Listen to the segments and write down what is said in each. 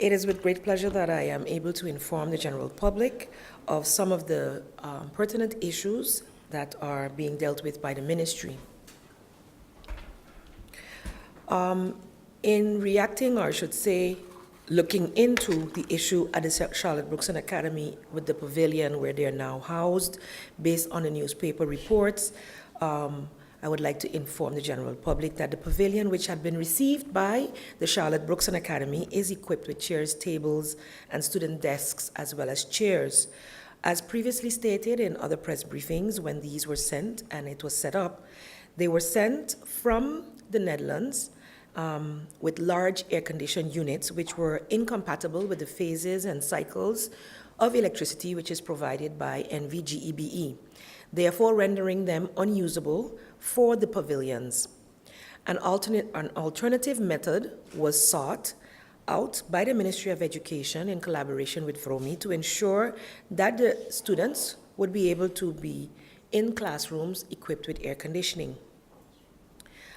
It is with great pleasure that I am able to inform the general public of some of the pertinent issues that are being dealt with by the ministry. In reacting, or I should say, looking into the issue at the Charlotte Brookson Academy with the pavilion where they are now housed, based on the newspaper reports, I would like to inform the general public that the pavilion, which had been received by the Charlotte Brookson Academy, is equipped with chairs, tables, and student desks, as well as chairs. As previously stated in other press briefings, when these were sent and it was set up, they were sent from the Netherlands with large air-conditioned units, which were incompatible with the phases and cycles of electricity which is provided by NVGEBE, therefore rendering them unusable for the pavilions. An alternative method was sought out by the Ministry of Education in collaboration with VROMI to ensure that the students would be able to be in classrooms equipped with air conditioning.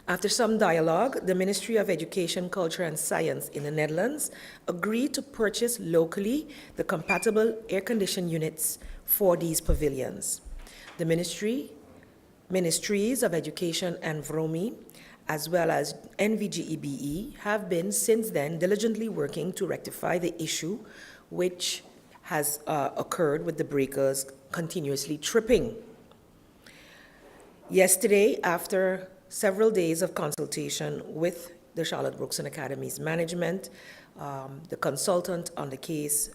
After some dialogue, the Ministry of Education, Culture and Science in the Netherlands agreed to purchase locally the compatible air-conditioned units for these pavilions. The Ministries of Education and VROMI, as well as NVGEBE, have been since then diligently working to rectify the issue which has occurred with the breakers continuously tripping. Yesterday, after several days of consultation with the Charlotte Brookson Academy's management, the consultant on the case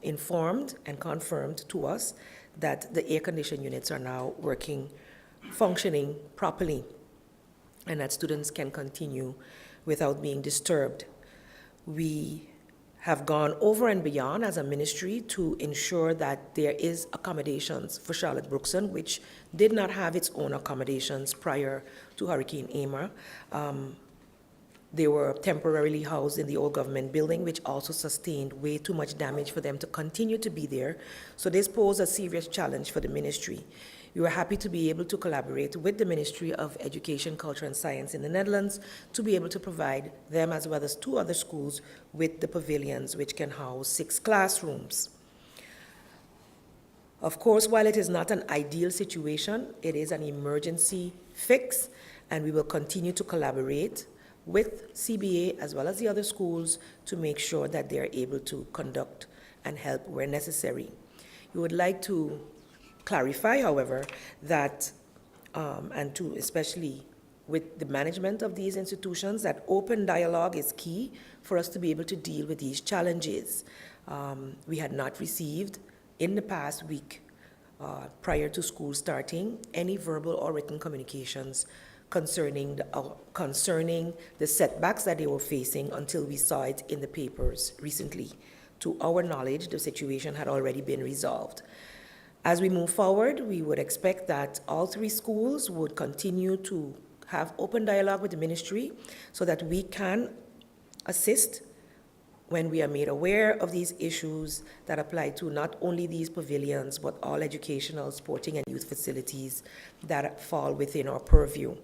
informed and confirmed to us that the air-conditioned units are now functioning properly, and that students can continue without being disturbed. We have gone over and beyond as a ministry to ensure that there is accommodations for Charlotte Brookson, which did not have its own accommodations prior to Hurricane Irma. They were temporarily housed in the old government building, which also sustained way too much damage for them to continue to be there. So this posed a serious challenge for the ministry. We were happy to be able to collaborate with the Ministry of Education, Culture and Science in the Netherlands to be able to provide them, as well as 2 other schools, with the pavilions, which can house 6 classrooms. Of course, while it is not an ideal situation, it is an emergency fix, and we will continue to collaborate with CBA as well as the other schools to make sure that they are able to conduct and help where necessary. We would like to clarify, however, that, and to especially with the management of these institutions, that open dialogue is key for us to be able to deal with these challenges. We had not received in the past week, prior to school starting, any verbal or written communications concerning the setbacks that they were facing until we saw it in the papers recently. To our knowledge, the situation had already been resolved. As we move forward, we would expect that all 3 schools would continue to have open dialogue with the ministry so that we can assist when we are made aware of these issues that apply to not only these pavilions, but all educational, sporting, and youth facilities that fall within our purview.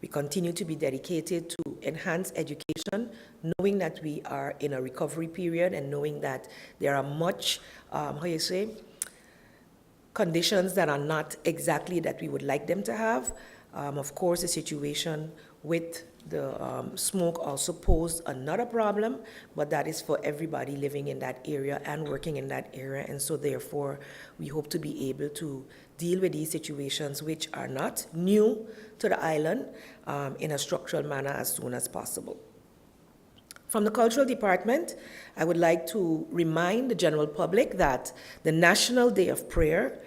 We continue to be dedicated to enhance education, knowing that we are in a recovery period and knowing that there are much, conditions that are not exactly that we would like them to have. Of course, the situation with the smoke also posed another problem, but that is for everybody living in that area and working in that area, and so therefore we hope to be able to deal with these situations, which are not new to the island, in a structural manner as soon as possible. From the Cultural Department, I would like to remind the general public that the National Day of Prayer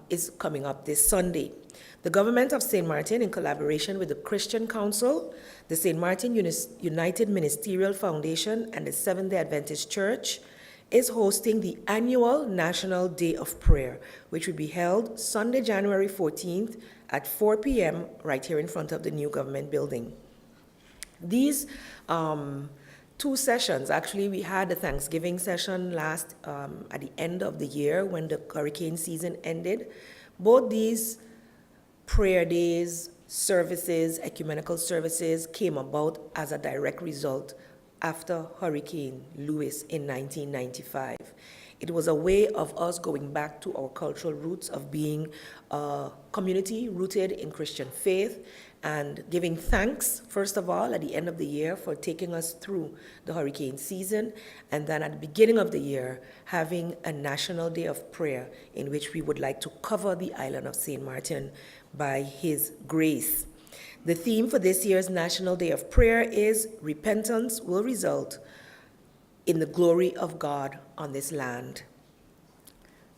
is coming up this Sunday. The government of St. Martin, in collaboration with the Christian Council, the St. Martin United Ministerial Foundation, and the Seventh-day Adventist Church, is hosting the annual National Day of Prayer, which will be held Sunday, January 14th at 4 p.m. right here in front of the new government building. These 2 sessions, actually we had a Thanksgiving session last at the end of the year when the hurricane season ended. Both these prayer days, services, ecumenical services came about as a direct result after Hurricane Louis in 1995. It was a way of us going back to our cultural roots of being a community rooted in Christian faith and giving thanks, first of all, at the end of the year for taking us through the hurricane season, and then at the beginning of the year, having a National Day of Prayer in which we would like to cover the island of St. Martin by His grace. The theme for this year's National Day of Prayer is Repentance Will Result in the Glory of God on this land.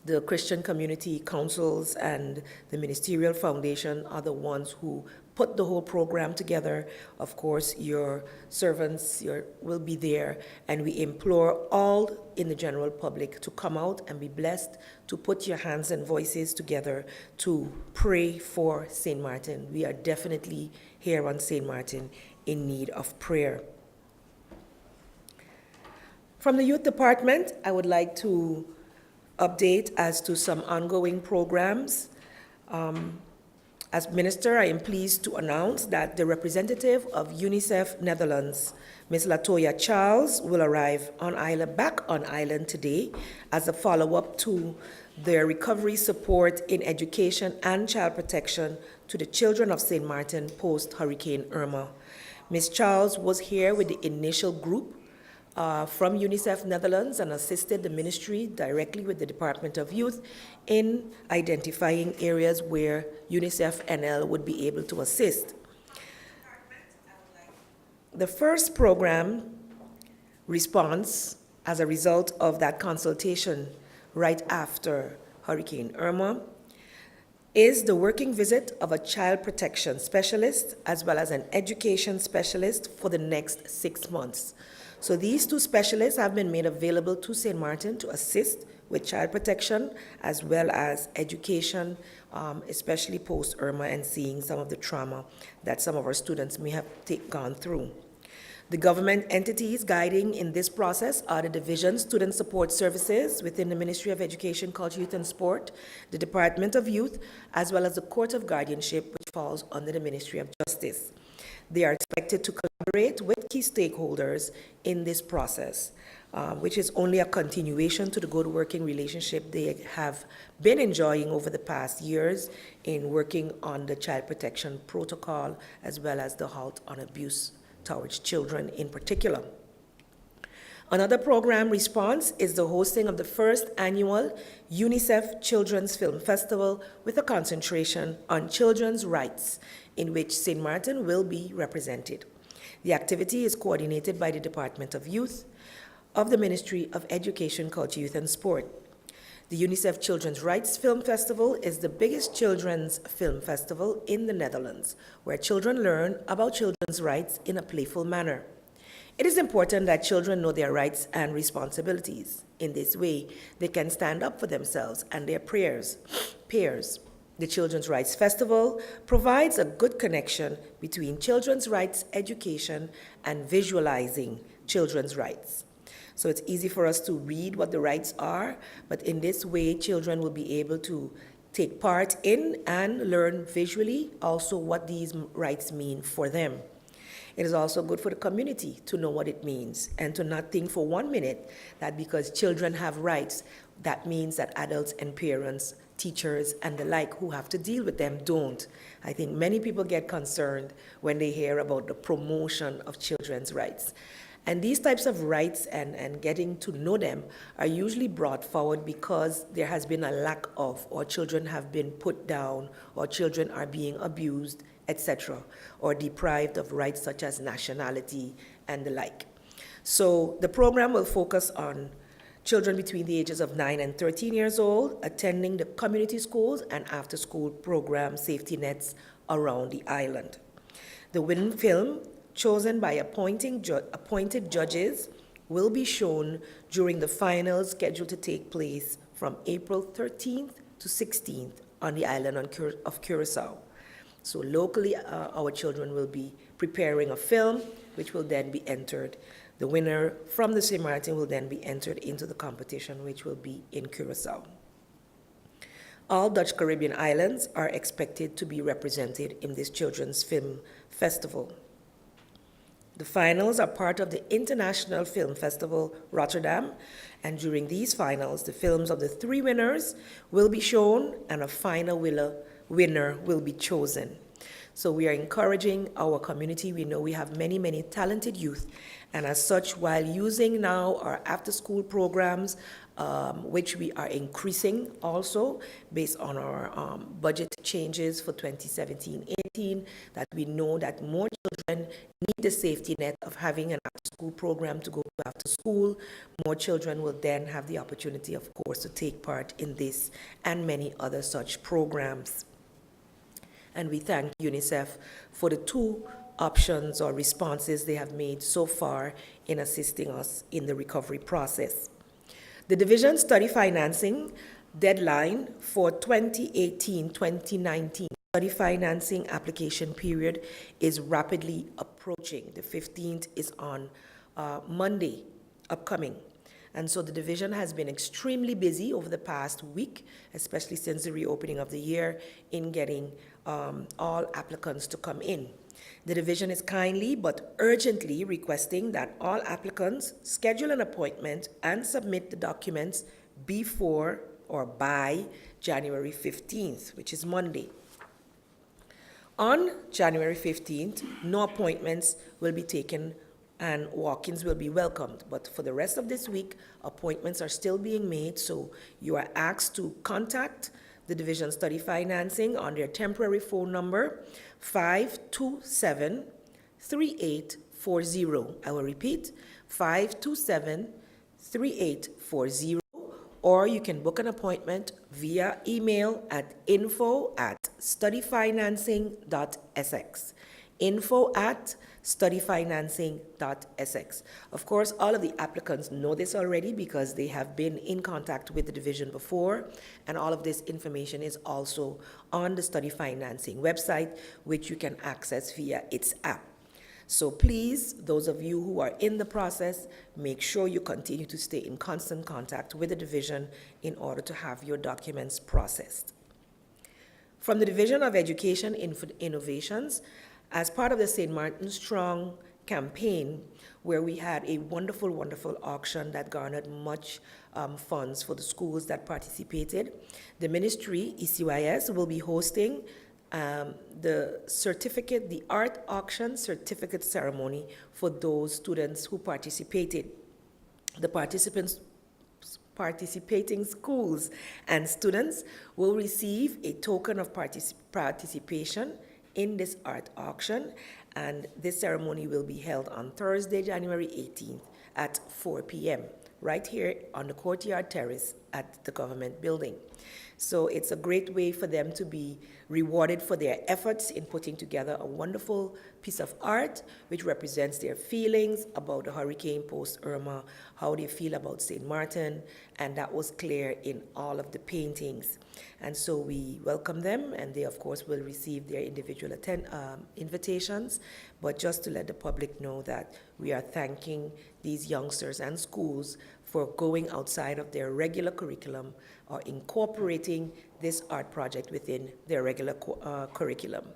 The Christian community councils and the Ministerial Foundation are the ones who put the whole program together. Of course, your servants will be there, and we implore all in the general public to come out and be blessed, to put your hands and voices together to pray for St. Martin. We are definitely here on St. Martin in need of prayer. From the Youth Department, I would like to update as to some ongoing programs. As Minister, I am pleased to announce that the representative of UNICEF Netherlands, Ms. Latoya Charles, will arrive back on island today as a follow-up to their recovery support in education and child protection to the children of St. Martin post-Hurricane Irma. Ms. Charles was here with the initial group from UNICEF Netherlands and assisted the ministry directly with the Department of Youth in identifying areas where UNICEF NL would be able to assist. The first program response as a result of that consultation right after Hurricane Irma is the working visit of a child protection specialist as well as an education specialist for the next 6 months. So these two specialists have been made available to St. Martin to assist with child protection as well as education, especially post-Irma and seeing some of the trauma that some of our students may have gone through. The government entities guiding in this process are the Division Student Support Services within the Ministry of Education, Culture, Youth and Sport, the Department of Youth, as well as the Court of Guardianship, which falls under the Ministry of Justice. They are expected to collaborate with key stakeholders in this process, which is only a continuation to the good working relationship they have been enjoying over the past years in working on the child protection protocol, as well as the halt on abuse towards children in particular. Another program response is the hosting of the first annual UNICEF Children's Film Festival with a concentration on children's rights, in which St. Martin will be represented. The activity is coordinated by the Department of Youth of the Ministry of Education, Culture, Youth and Sport. The UNICEF Children's Rights Film Festival is the biggest children's film festival in the Netherlands, where children learn about children's rights in a playful manner. It is important that children know their rights and responsibilities. In this way, they can stand up for themselves and their peers. The Children's Rights Festival provides a good connection between children's rights education and visualizing children's rights. So it's easy for us to read what the rights are, but in this way, children will be able to take part in and learn visually also what these rights mean for them. It is also good for the community to know what it means and to not think for 1 minute that because children have rights, that means that adults and parents, teachers, and the like who have to deal with them don't. I think many people get concerned when they hear about the promotion of children's rights. And these types of rights and getting to know them are usually brought forward because there has been a lack of, or children have been put down, or children are being abused, etc., or deprived of rights such as nationality and the like. So the program will focus on children between the ages of 9 and 13 years old attending the community schools and after-school program safety nets around the island. The winning film, chosen by appointed judges, will be shown during the finals scheduled to take place from April 13th to 16th on the island of Curacao. So locally, our children will be preparing a film, which will then be entered. The winner from the St. Martin will then be entered into the competition, which will be in Curacao. All Dutch Caribbean islands are expected to be represented in this children's film festival. The finals are part of the International Film Festival Rotterdam, and during these finals, the films of the 3 winners will be shown and a final winner will be chosen. So we are encouraging our community. We know we have many, many talented youth, and as such, while using now our after-school programs, which we are increasing also based on our budget changes for 2017-18, that we know that more children need the safety net of having an after-school program to go to after school. More children will then have the opportunity, of course, to take part in this and many other such programs. And we thank UNICEF for the 2 options or responses they have made so far in assisting us in the recovery process. The Division Study Financing deadline for 2018-2019 study financing application period is rapidly approaching. The 15th is on Monday, upcoming. And so the division has been extremely busy over the past week, especially since the reopening of the year, in getting all applicants to come in. The division is kindly but urgently requesting that all applicants schedule an appointment and submit the documents before or by January 15th, which is Monday. On January 15th, no appointments will be taken and walk-ins will be welcomed. But for the rest of this week, appointments are still being made, so you are asked to contact the Division Study Financing on their temporary phone number, 527-3840. I will repeat, 527-3840, or you can book an appointment via email at info@studyfinancing.sx. info@studyfinancing.sx. Of course, all of the applicants know this already because they have been in contact with the division before, and all of this information is also on the Study Financing website, which you can access via its app. So please, those of you who are in the process, make sure you continue to stay in constant contact with the division in order to have your documents processed. From the Division of Education Innovations, as part of the St. Martin Strong campaign, where we had a wonderful, wonderful auction that garnered much funds for the schools that participated, the ministry, ECYS, will be hosting the art auction certificate ceremony for those students who participated. The participating schools and students will receive a token of participation in this art auction, and this ceremony will be held on Thursday, January 18th at 4 p.m. right here on the Courtyard Terrace at the government building. So it's a great way for them to be rewarded for their efforts in putting together a wonderful piece of art which represents their feelings about the hurricane post-Irma, how they feel about St. Martin, and that was clear in all of the paintings. And so we welcome them, and they of course will receive their individual invitations, but just to let the public know that we are thanking these youngsters and schools for going outside of their regular curriculum or incorporating this art project within their regular curriculum.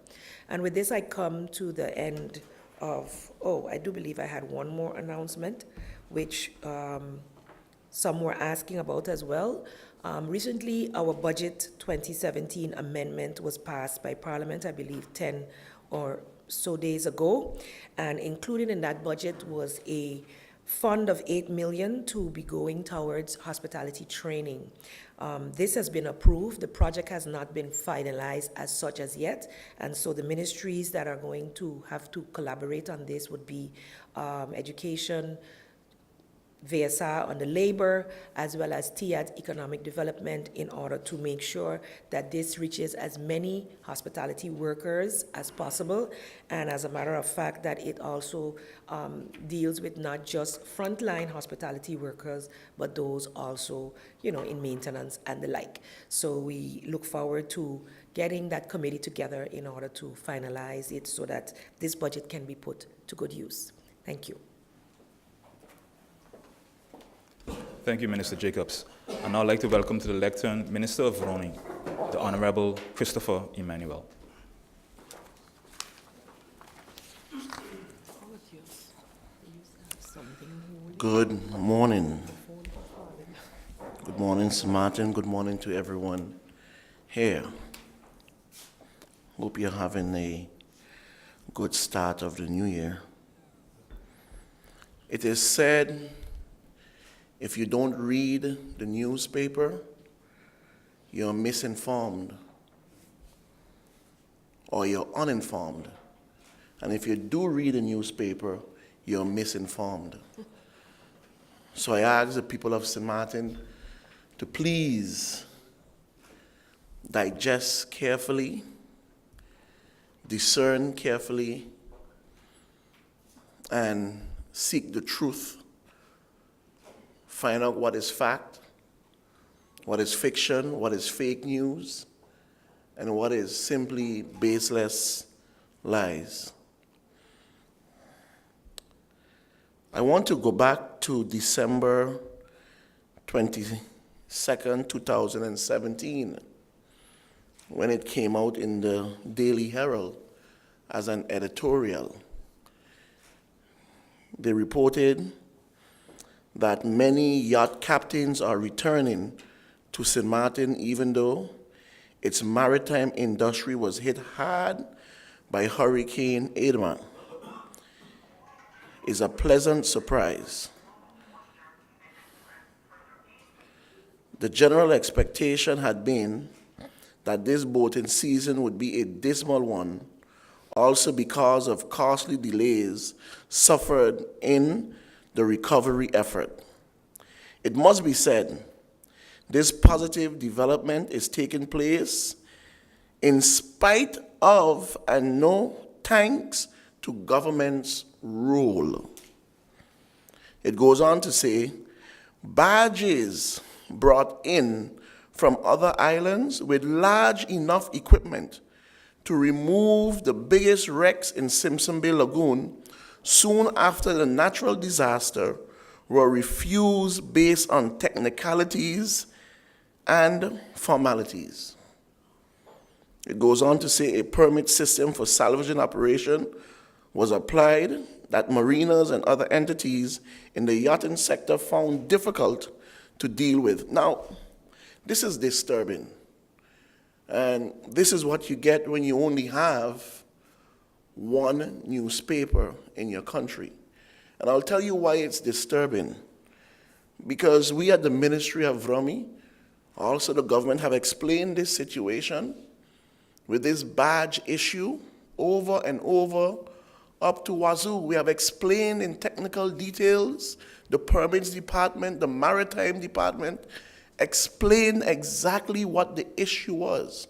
And with this, I come to the end of, I do believe I had one more announcement, which some were asking about as well. Recently, our budget 2017 amendment was passed by Parliament, I believe 10 or so days ago, and included in that budget was a fund of $8 million to be going towards hospitality training. This has been approved. The project has not been finalized as such as yet, and so the ministries that are going to have to collaborate on this would be Education, VSA on the labor, as well as TIAD economic development, in order to make sure that this reaches as many hospitality workers as possible. And as a matter of fact, that it also deals with not just frontline hospitality workers, but those also, in maintenance and the like. So we look forward to getting that committee together in order to finalize it so that this budget can be put to good use. Thank you. Thank you, Minister Jacobs. I'd now like to welcome to the lectern Minister of Roning, the Honorable Christopher Emmanuel. Good morning. Good morning, St. Martin. Good morning to everyone here. Hope you're having a good start of the new year. It is said, if you don't read the newspaper, you're misinformed or you're uninformed. And if you do read a newspaper, you're misinformed. So I ask the people of St. Martin to please digest carefully, discern carefully, and seek the truth. Find out what is fact, what is fiction, what is fake news, and what is simply baseless lies. I want to go back to December 22nd, 2017, when it came out in the Daily Herald as an editorial. They reported that many yacht captains are returning to St. Martin even though its maritime industry was hit hard by Hurricane Irma. Is a pleasant surprise. The general expectation had been that this boating season would be a dismal one, also because of costly delays suffered in the recovery effort. It must be said, this positive development is taking place in spite of and no thanks to government's role. It goes on to say, barges brought in from other islands with large enough equipment to remove the biggest wrecks in Simpson Bay Lagoon soon after the natural disaster were refused based on technicalities and formalities. It goes on to say a permit system for salvaging operation was applied that mariners and other entities in the yachting sector found difficult to deal with. Now, this is disturbing. And this is what you get when you only have one newspaper in your country. And I'll tell you why it's disturbing. Because we at the Ministry of VROMI, also the government, have explained this situation with this badge issue over and over up to wazoo. We have explained in technical details, the permits department, the maritime department, explained exactly what the issue was.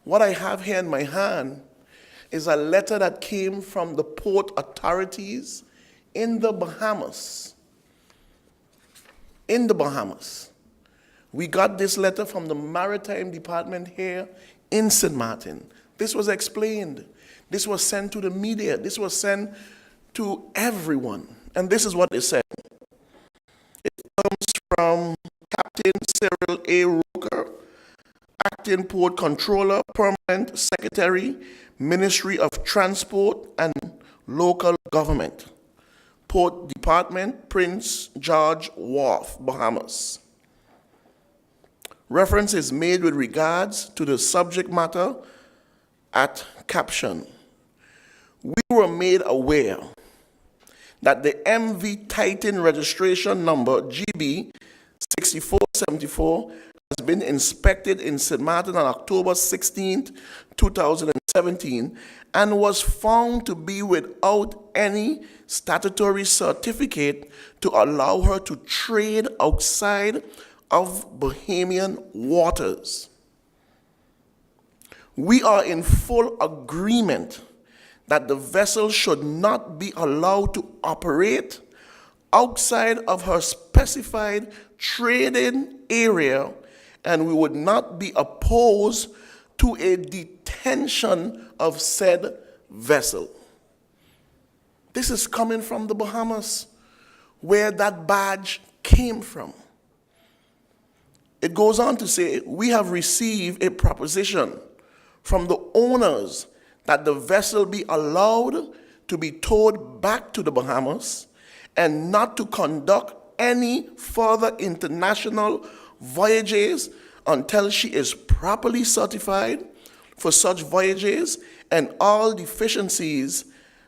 What I have here in my hand is a letter that came from the port authorities in the Bahamas. In the Bahamas. We got this letter from the maritime department here in St. Martin. This was explained. This was sent to the media. This was sent to everyone. And this is what it said. It comes from Captain Cyril A. Roker, Acting Port Controller, Permanent Secretary, Ministry of Transport and Local Government, Port Department, Prince George Wharf, Bahamas. Reference is made with regards to the subject matter at caption. We were made aware that the MV Titan registration number GB 6474 has been inspected in St. Martin on October 16, 2017, and was found to be without any statutory certificate to allow her to trade outside of Bahamian waters. We are in full agreement that the vessel should not be allowed to operate outside of her specified trading area, and we would not be opposed to a detention of said vessel. This is coming from the Bahamas, where that badge came from. It goes on to say, we have received a proposition from the owners that the vessel be allowed to be towed back to the Bahamas and not to conduct any further international voyages until she is properly certified for such voyages and all deficiencies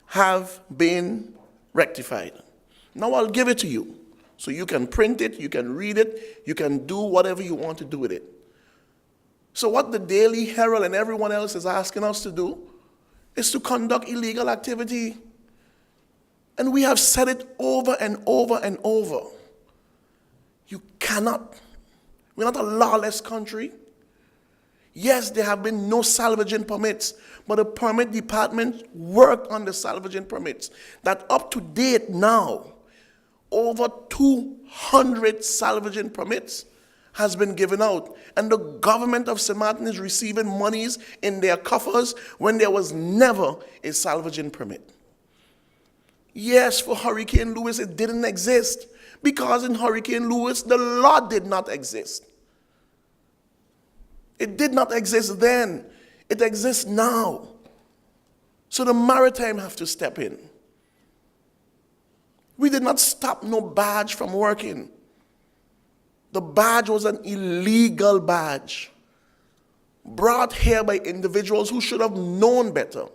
have been rectified. Now I'll give it to you. So you can print it, you can read it, you can do whatever you want to do with it. So what the Daily Herald and everyone else is asking us to do is to conduct illegal activity. And we have said it over and over and over. You cannot. We're not a lawless country. Yes, there have been no salvaging permits, but the permit department worked on the salvaging permits. That up to date now, over 200 salvaging permits has been given out. And the government of St. Martin is receiving monies in their coffers when there was never a salvaging permit. Yes, for Hurricane Lewis, it didn't exist because in Hurricane Lewis, the law did not exist. It did not exist then. It exists now. So the maritime have to step in. We did not stop no badge from working. The badge was an illegal badge brought here by individuals who should have known better.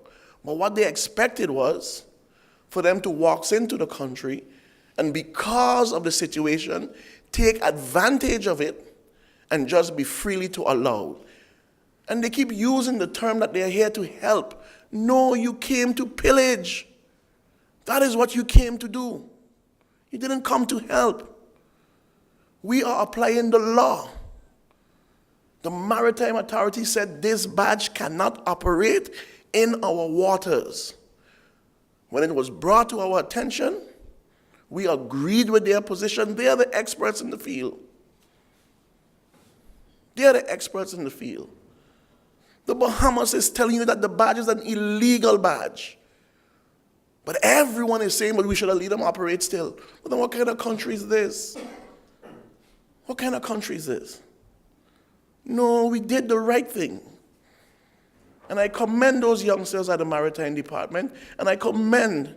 But what they expected was for them to walk into the country and because of the situation, take advantage of it and just be freely to allow. And they keep using the term that they're here to help. No, you came to pillage. That is what you came to do. You didn't come to help. We are applying the law. The Maritime Authority said this badge cannot operate in our waters. When it was brought to our attention, we agreed with their position. They are the experts in the field. They are the experts in the field. The Bahamas is telling you that the badge is an illegal badge. But everyone is saying, well, we should let them operate still. But then what kind of country is this? What kind of country is this? No, we did the right thing. And I commend those youngsters at the Maritime Department, and I commend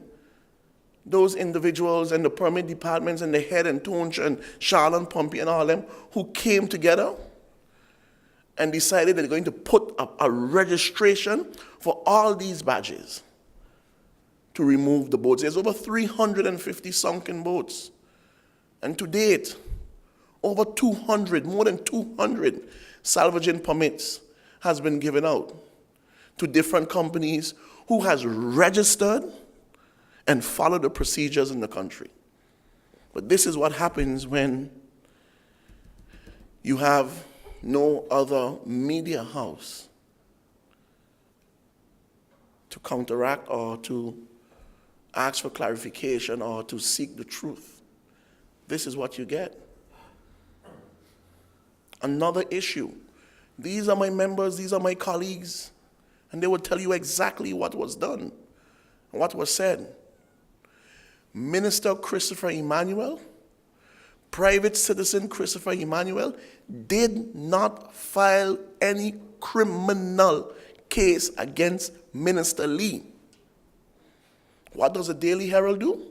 those individuals and the permit departments and the head and Tunch and Charlotte Pompey and all them who came together and decided they're going to put up a registration for all these badges to remove the boats. There's over 350 sunken boats. And to date, over 200, more than 200 salvaging permits has been given out to different companies who has registered and followed the procedures in the country. But this is what happens when you have no other media house to counteract or to ask for clarification or to seek the truth. This is what you get. Another issue. These are my members, these are my colleagues, and they will tell you exactly what was done, what was said. Minister Christopher Emmanuel, private citizen Christopher Emmanuel, did not file any criminal case against Minister Lee. What does the Daily Herald do?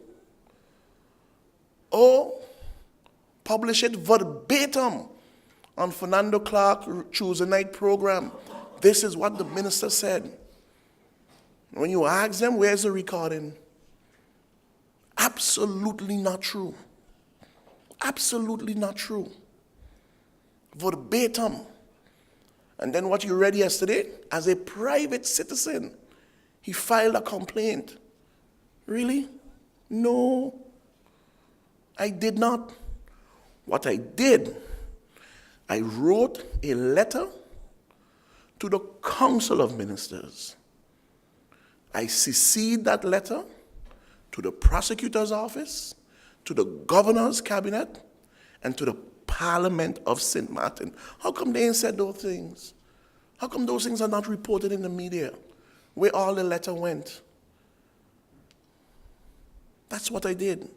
Oh, publish it verbatim on Fernando Clark Tuesday night program. This is what the minister said. When you ask them, where's the recording? Absolutely not true. Absolutely not true. Verbatim. And then what you read yesterday, as a private citizen, he filed a complaint. Really? No, I did not. What I did, I wrote a letter to the Council of Ministers. I CC'd that letter to the prosecutor's office, to the governor's cabinet, and to the Parliament of St. Martin. How come they ain't said those things? How come those things are not reported in the media, where all the letter went? That's what I did.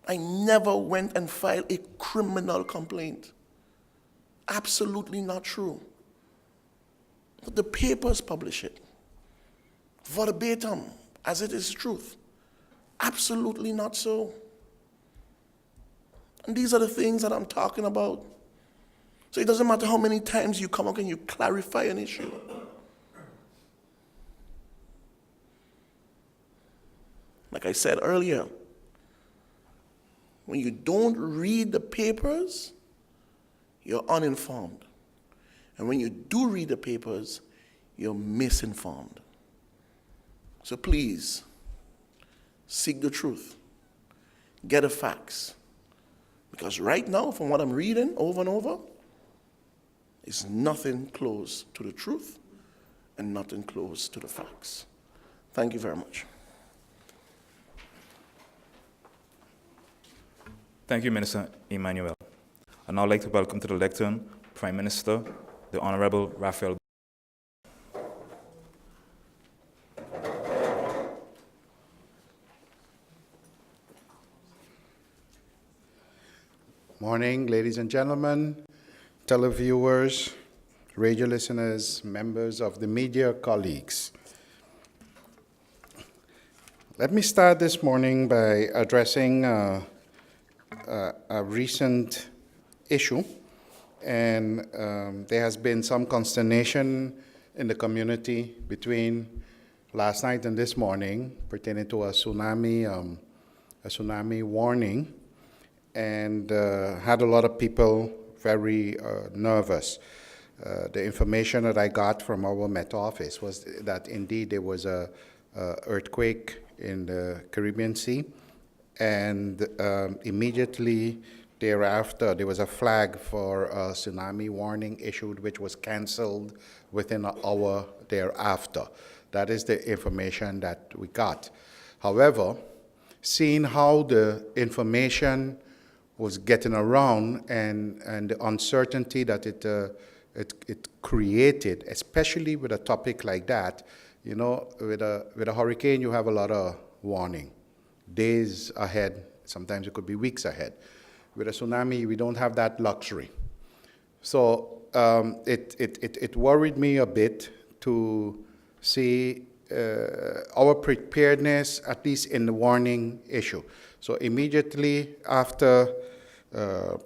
I never went and filed a criminal complaint. Absolutely not true. But the papers publish it verbatim, as it is truth. Absolutely not so. And these are the things that I'm talking about. So it doesn't matter how many times you come up and you clarify an issue. Like I said earlier, when you don't read the papers, you're uninformed. And when you do read the papers, you're misinformed. So please, seek the truth. Get the facts. Because right now, from what I'm reading over and over, it's nothing close to the truth and nothing close to the facts. Thank you very much. Thank you, Minister Emmanuel. I'd now like to welcome to the lectern Prime Minister, the Honorable Raphael. Morning, ladies and gentlemen, televiewers, radio listeners, members of the media, colleagues. Let me start this morning by addressing a recent issue, and there has been some consternation in the community between last night and this morning pertaining to a tsunami warning, and had a lot of people very nervous. The information that I got from our Met Office was that indeed there was a earthquake in the Caribbean Sea, and immediately thereafter there was a flag for a tsunami warning issued, which was canceled within an hour thereafter. That is the information that we got. However, seeing how the information was getting around and the uncertainty that it created, especially with a topic like that, you know, with a hurricane, you have a lot of warning. Days ahead, sometimes it could be weeks ahead. With a tsunami, we don't have that luxury. So it worried me a bit to see our preparedness, at least in the warning issue. So immediately after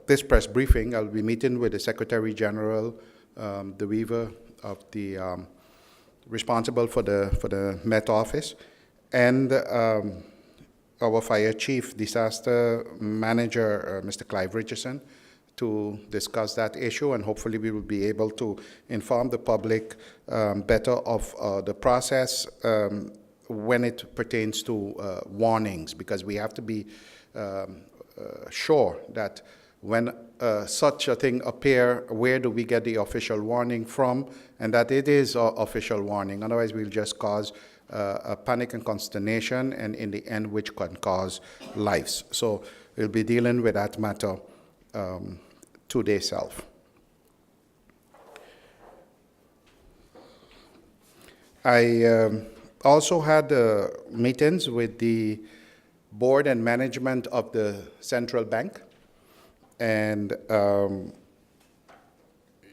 this press briefing, I'll be meeting with the Secretary General, De Wever, of the responsible for the Met Office, and our Fire Chief Disaster Manager, Mr. Clive Richardson, to discuss that issue, and hopefully we will be able to inform the public better of the process when it pertains to warnings, because we have to be sure that when such a thing appear, where do we get the official warning from, and that it is an official warning. Otherwise, we'll just cause a panic and consternation, and in the end, which can cause lives. So we'll be dealing with that matter today self. I also had meetings with the board and management of the central bank, and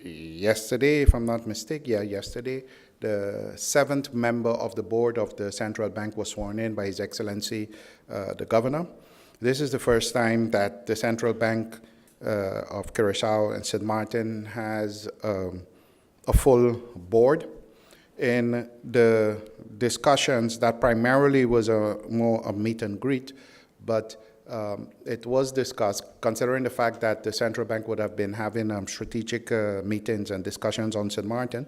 yesterday, if I'm not mistaken, yesterday, the 7th member of the board of the central bank was sworn in by His Excellency, the Governor. This is the first time that the central bank of Curaçao and St. Martin has a full board. In the discussions, that primarily was more a meet and greet, but it was discussed, considering the fact that the central bank would have been having strategic meetings and discussions on St. Martin.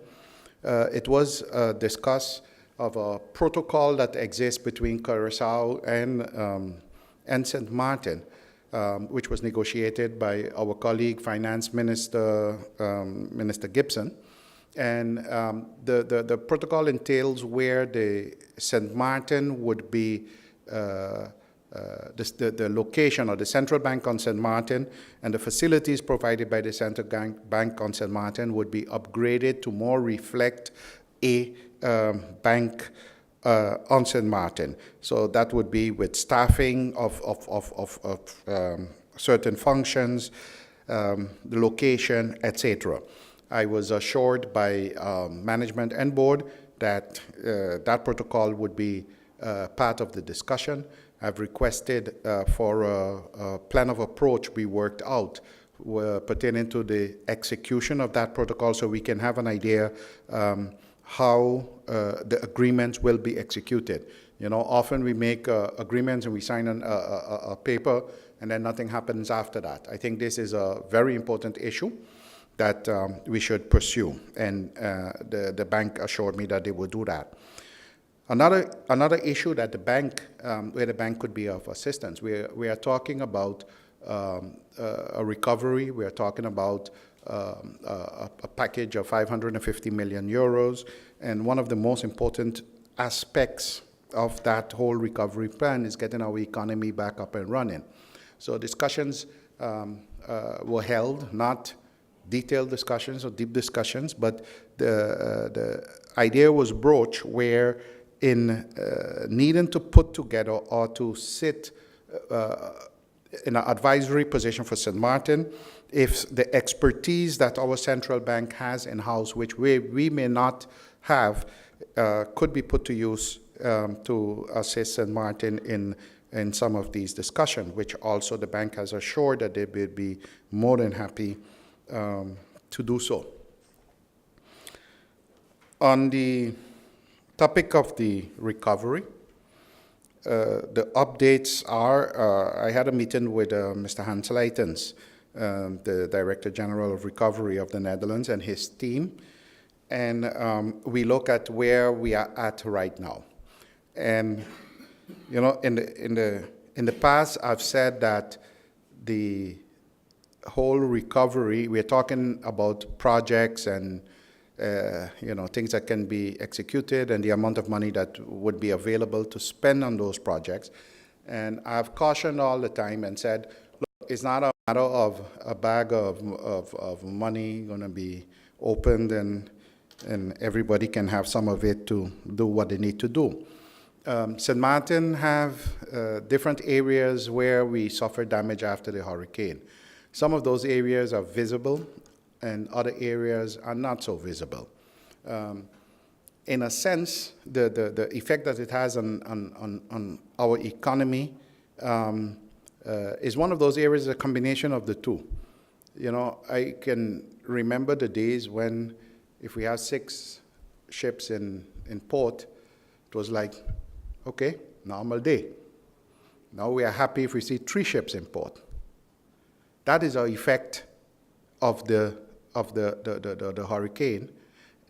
It was discussed of a protocol that exists between Curaçao and St. Martin, which was negotiated by our colleague, Finance Minister, Minister Gibson. And the protocol entails where the St. Martin would be the location of the central bank on St. Martin, and the facilities provided by the central bank on St. Martin would be upgraded to more reflect a bank on St. Martin. So that would be with staffing of certain functions, the location, etc. I was assured by management and board that that protocol would be part of the discussion, have requested for a plan of approach be worked out pertaining to the execution of that protocol, so we can have an idea how the agreements will be executed. You know, often we make agreements and we sign a paper and then nothing happens after that. I think this is a very important issue that we should pursue, and the bank assured me that they would do that. Another issue that the bank, where the bank could be of assistance, we are talking about a recovery. We are talking about a package of 550 million euros, and one of the most important aspects of that whole recovery plan is getting our economy back up and running. So discussions were held, not detailed discussions or deep discussions, but the idea was broached where in needing to put together or to sit in an advisory position for St. Martin, if the expertise that our central bank has in-house, which we may not have, could be put to use to assist St. Martin in some of these discussions, which also the bank has assured that they will be more than happy to do so. On the topic of the recovery, the updates are, I had a meeting with Mr. Hans Leitens, the Director General of Recovery of the Netherlands, and his team, and we look at where we are at right now. And you know, in the past, I've said that the whole recovery, we're talking about projects and you know, things that can be executed and the amount of money that would be available to spend on those projects. And I've cautioned all the time and said, look, it's not a matter of a bag of money going to be opened and everybody can have some of it to do what they need to do. St. Martin have different areas where we suffered damage after the hurricane. Some of those areas are visible and other areas are not so visible. In a sense, the effect that it has on our economy is one of those areas, a combination of the two. You know, I can remember the days when if we have 6 ships in port, it was like, okay, normal day. Now we are happy if we see 3 ships in port. That is our effect of the hurricane.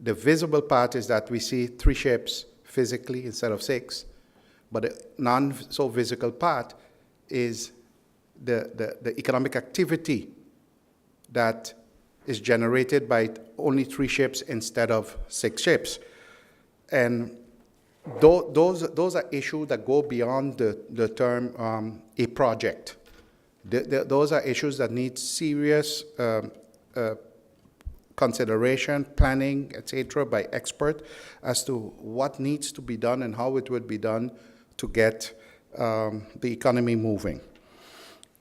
The visible part is that we see 3 ships physically instead of 6, but the non-so-visible part is the economic activity that is generated by only 3 ships instead of 6 ships. And those are issues that go beyond the term a project. Those are issues that need serious consideration, planning, etc., by experts as to what needs to be done and how it would be done to get the economy moving.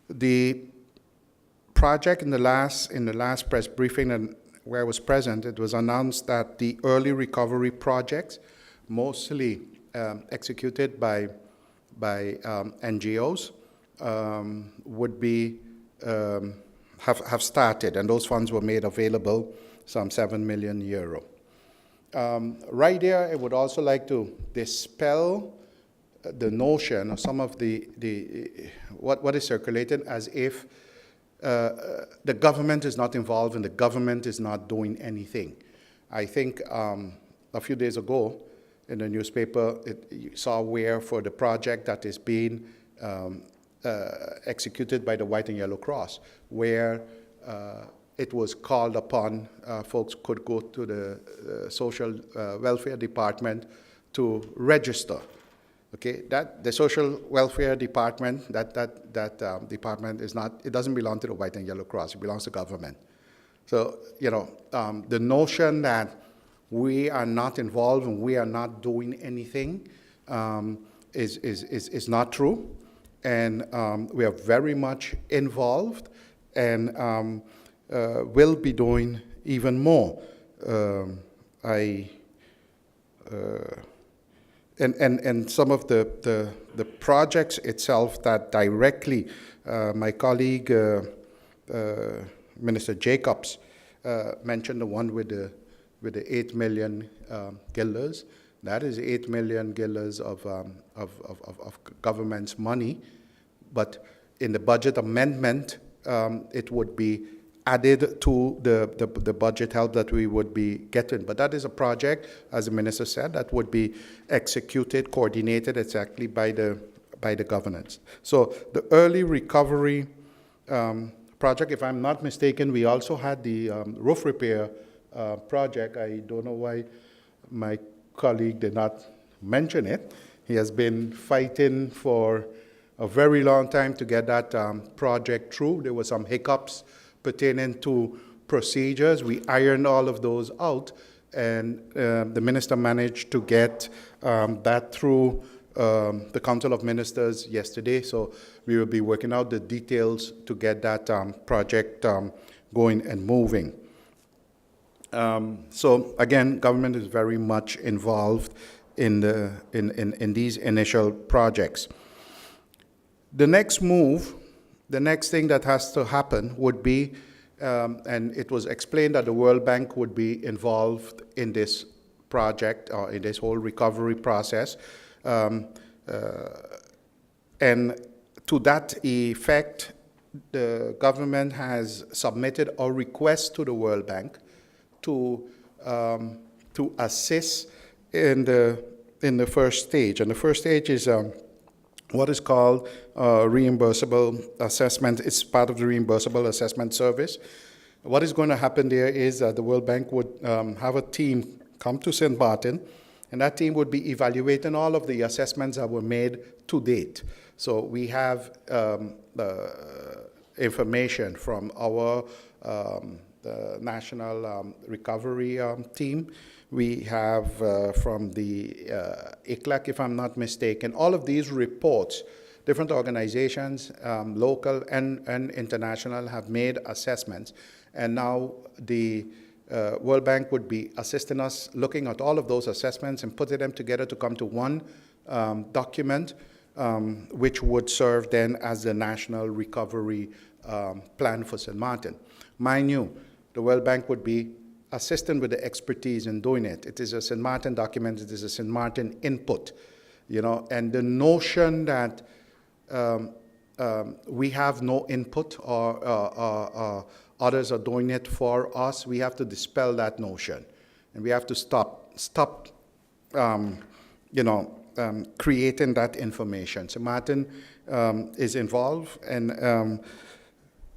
The project in the last press briefing and where I was present, it was announced that the early recovery projects, mostly executed by NGOs, would be have started, and those funds were made available, some 7 million euro. Right there, I would also like to dispel the notion of some of what is circulated as if the government is not involved and the government is not doing anything. I think a few days ago in the newspaper, you saw where for the project that is being executed by the White and Yellow Cross, where it was called upon, folks could go to the social welfare department to register. Okay, that the social welfare department, that department is not, it doesn't belong to the White and Yellow Cross, it belongs to government. So, you know, the notion that we are not involved and we are not doing anything is not true. And we are very much involved and will be doing even more. and some of the projects itself that directly, my colleague, Minister Jacobs, mentioned the one with the 8 million guilders. That is 8 million guilders of government's money, but in the budget amendment, it would be added to the budget help that we would be getting. But that is a project, as the minister said, that would be executed, coordinated exactly by the governance. So the early recovery project, if I'm not mistaken, we also had the roof repair project. I don't know why my colleague did not mention it. He has been fighting for a very long time to get that project through. There were some hiccups pertaining to procedures. We ironed all of those out, and the minister managed to get that through the Council of Ministers yesterday. So we will be working out the details to get that project going and moving. So again, government is very much involved in these initial projects. The next move, the next thing that has to happen would be, and it was explained that the World Bank would be involved in this project or in this whole recovery process. And to that effect, the government has submitted a request to the World Bank to assist in the first stage. And the first stage is what is called reimbursable assessment. It's part of the reimbursable assessment service. What is going to happen there is that the World Bank would have a team come to St. Martin, and that team would be evaluating all of the assessments that were made to date. So we have information from our the National Recovery Team. We have from the ICLAC, if I'm not mistaken. All of these reports, different organizations, local and international, have made assessments. And now the World Bank would be assisting us looking at all of those assessments and putting them together to come to one document, which would serve then as the National Recovery Plan for St. Martin. Mind you, the World Bank would be assisting with the expertise in doing it. It is a St. Martin document, it is a St. Martin input, you know, and the notion that we have no input or others are doing it for us, we have to dispel that notion. And we have to stop creating that information. St. Martin is involved and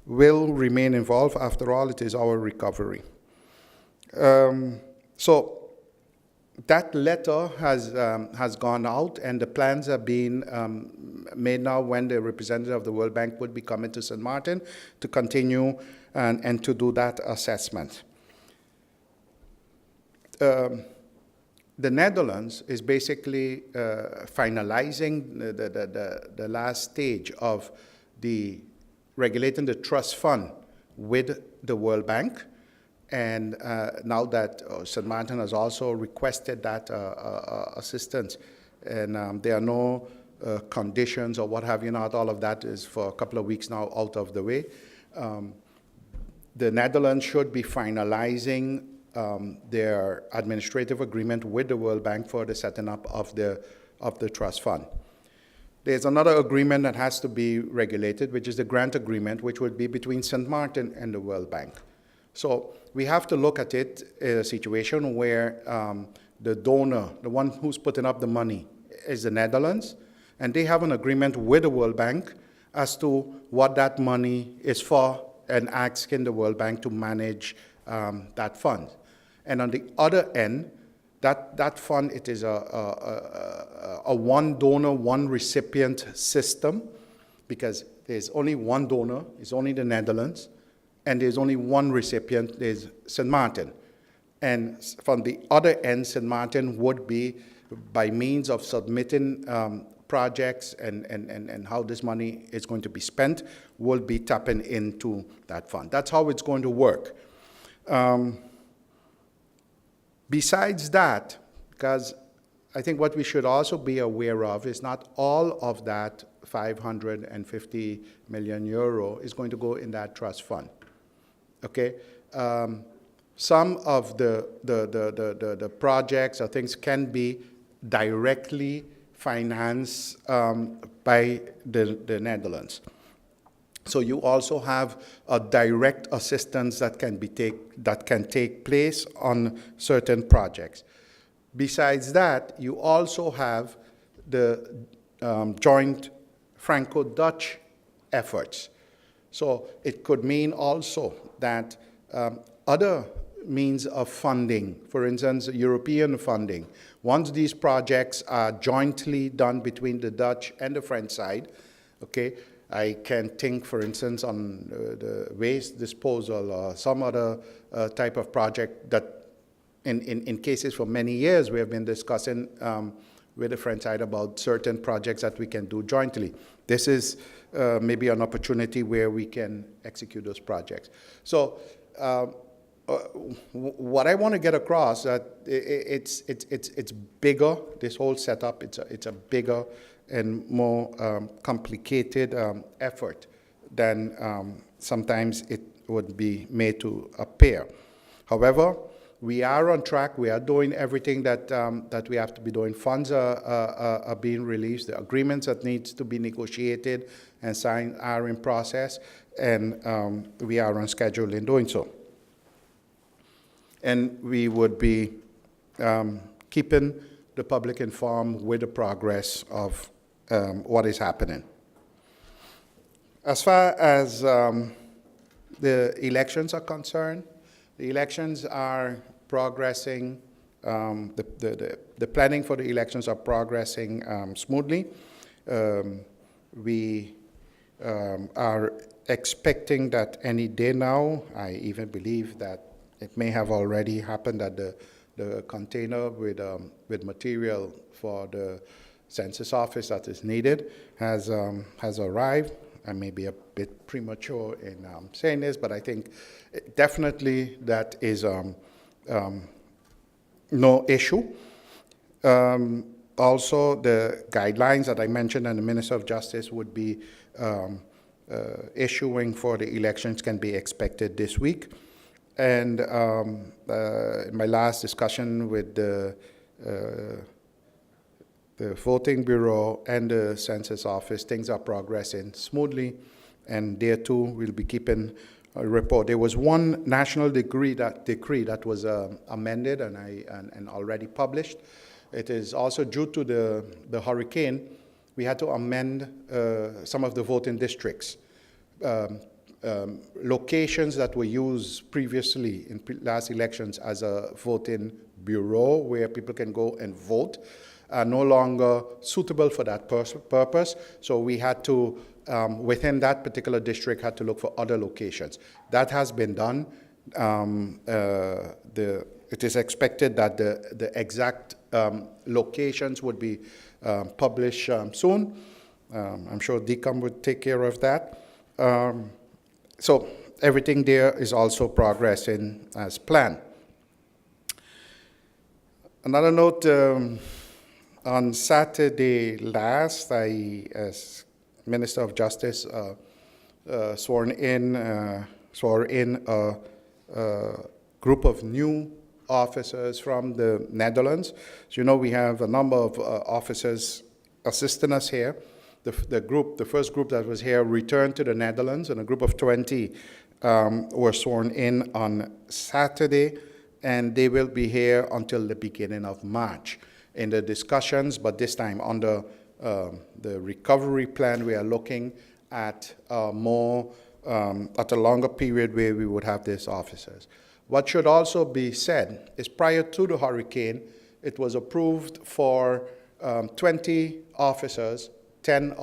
will remain involved. After all, it is our recovery. So that letter has gone out, and the plans are being made now when the representative of the World Bank would be coming to St. Martin to continue and to do that assessment. The Netherlands is basically finalizing the last stage of the regulating the trust fund with the World Bank. And now that St. Martin has also requested that assistance, and there are no conditions or what have you not, all of that is for a couple of weeks now out of the way. The Netherlands should be finalizing their administrative agreement with the World Bank for the setting up of the trust fund. There's another agreement that has to be regulated, which is the grant agreement, which would be between St. Martin and the World Bank. So we have to look at it in a situation where the donor, the one who's putting up the money, is the Netherlands, and they have an agreement with the World Bank as to what that money is for, and asking the World Bank to manage that fund. And on the other end, that fund, it is a one donor, one recipient system, because there's only one donor, it's only the Netherlands, and there's only one recipient, there's St. Martin. And from the other end, St. Martin would be, by means of submitting projects and how this money is going to be spent, will be tapping into that fund. That's how it's going to work. Besides that, because I think what we should also be aware of is not all of that 550 million euro is going to go in that trust fund. Okay? Some of the projects or things can be directly financed by the Netherlands. So you also have a direct assistance that can take place on certain projects. Besides that, you also have the joint Franco-Dutch efforts. So it could mean also that other means of funding, for instance, European funding, once these projects are jointly done between the Dutch and the French side, okay, I can think, for instance, on the waste disposal or some other type of project that in cases for many years we have been discussing with the French side about certain projects that we can do jointly. This is maybe an opportunity where we can execute those projects. So what I want to get across that it's bigger. This whole setup, it's a bigger and more complicated effort than sometimes it would be made to appear. However, we are on track. We are doing everything that we have to be doing. Funds are being released. The agreements that need to be negotiated and signed are in process, and we are on schedule in doing so. And we would be keeping the public informed with the progress of what is happening. As far as the elections are concerned, the elections are progressing. The planning for the elections are progressing smoothly. We are expecting that any day now. I even believe that it may have already happened that the container with material for the census office that is needed has arrived. I may be a bit premature in saying this, but I think definitely that is no issue. Also, the guidelines that I mentioned and the Minister of Justice would be issuing for the elections can be expected this week. And in my last discussion with the Voting Bureau and the Census Office, things are progressing smoothly, and there too we'll be keeping a report. There was one national decree that was amended and already published. It is also due to the hurricane. We had to amend some of the voting districts. Locations that were used previously in last elections as a voting bureau where people can go and vote are no longer suitable for that purpose. So we had to, within that particular district, had to look for other locations. That has been done. It is expected that the exact locations would be published soon. I'm sure DCOM would take care of that. So everything there is also progressing as planned. Another note, on Saturday last, I, as Minister of Justice, swore in a group of new officers from the Netherlands. So you know we have a number of officers assisting us here. The first group that was here returned to the Netherlands, and a group of 20 were sworn in on Saturday, and they will be here until the beginning of March. In the discussions, but this time under the recovery plan, we are looking at at a longer period where we would have these officers. What should also be said is prior to the hurricane, it was approved for 20 officers, 10